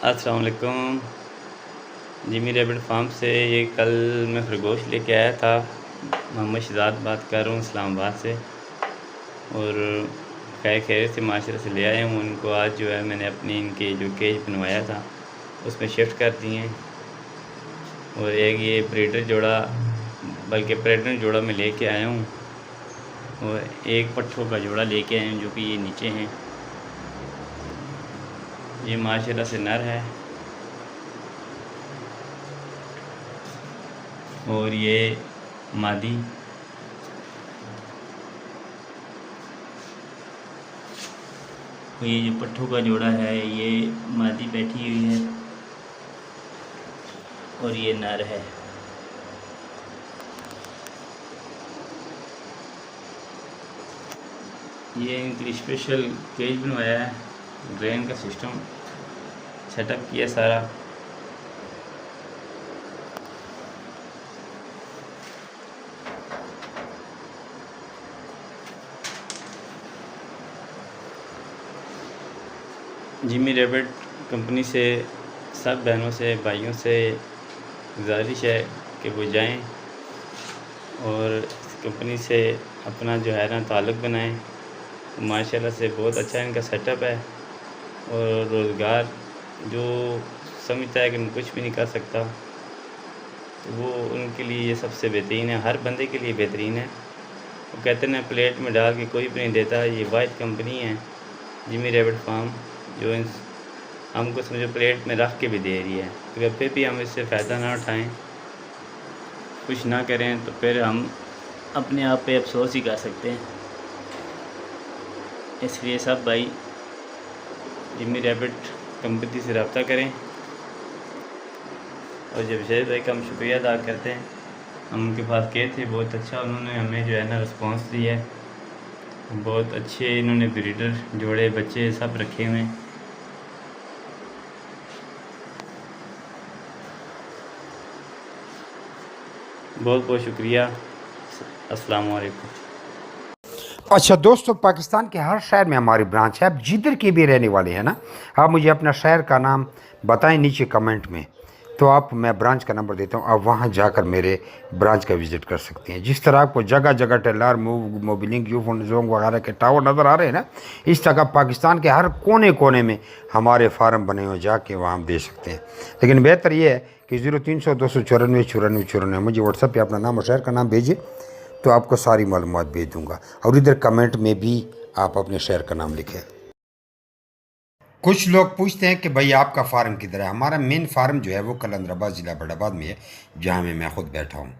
अस्सलाम वालेकुम। Jimmy rabbit farm से ये कल मैं खरगोश लेके आया था। मोहम्मद शहजाद बात कर रहा हूँ इस्लामाबाद से। और खैर खैर से माशरे से ले आया हूँ उनको। आज जो है मैंने अपनी इनके जो केज बनवाया था उसमें शिफ्ट कर दिए हैं। और एक ये ब्रीडर जोड़ा, बल्कि प्रेग्नेंट जोड़ा मैं लेके आया हूँ। और एक पट्ठों का जोड़ा लेके आया हूँ जो कि ये नीचे हैं। ये माशाल्लाह से नर है और ये मादी। तो ये जो पट्ठों का जोड़ा है ये मादी बैठी हुई है और ये नर है। ये इनके लिए स्पेशल केज बनवाया है, ड्रेन का सिस्टम सेटअप किया सारा। जिमी रैबिट कंपनी से सब बहनों से भाइयों से गुजारिश है कि वो जाएं और इस कंपनी से अपना जो है ना ताल्लुक़ बनाएं। माशाल्लाह से बहुत अच्छा इनका सेटअप है। और रोज़गार जो समझता है कि मैं कुछ भी नहीं कर सकता तो वो उनके लिए ये सबसे बेहतरीन है, हर बंदे के लिए बेहतरीन है। वो कहते हैं प्लेट में डाल के कोई भी नहीं देता। ये वाइट कंपनी है जिमी रैबिट फार्म, जो हमको समझो प्लेट में रख के भी दे रही है। अगर फिर भी हम इससे फ़ायदा ना उठाएं, कुछ ना करें, तो फिर हम अपने आप पे अफसोस ही कर सकते हैं। इसलिए सब भाई जिमी रैबिट कंपनी से रब्ता करें। और जमशेद भाई का हम शुक्रिया अदा करते हैं। हम उनके पास गए थे, बहुत अच्छा उन्होंने हमें जो है ना रिस्पॉन्स दिया है। बहुत अच्छे इन्होंने ब्रीडर जोड़े बच्चे सब रखे हुए हैं। बहुत बहुत शुक्रिया। अस्सलाम वालेकुम। अच्छा दोस्तों, पाकिस्तान के हर शहर में हमारी ब्रांच है। आप जिधर के भी रहने वाले हैं ना, आप मुझे अपना शहर का नाम बताएं नीचे कमेंट में, तो मैं ब्रांच का नंबर देता हूं। आप वहां जाकर मेरे ब्रांच का विज़िट कर सकते हैं। जिस तरह आपको जगह जगह टेलर मोबिलिंग यूफोन वगैरह के टावर नज़र आ रहे हैं ना, इस तरह पाकिस्तान के हर कोने कोने में हमारे फार्म बने हुए, जाके वहाँ हम दे सकते हैं। लेकिन बेहतर ये है कि 0300 294 94 94 मुझे व्हाट्सएप पर अपना नाम और शहर का नाम भेजिए, तो आपको सारी मालूमात भेज दूंगा। और इधर कमेंट में भी आप अपने शहर का नाम लिखें। कुछ लोग पूछते हैं कि भाई आपका फार्म किधर है। हमारा मेन फार्म जो है वो कलंदराबाद ज़िला बड़ाबाद में है, जहाँ मैं खुद बैठा हूँ।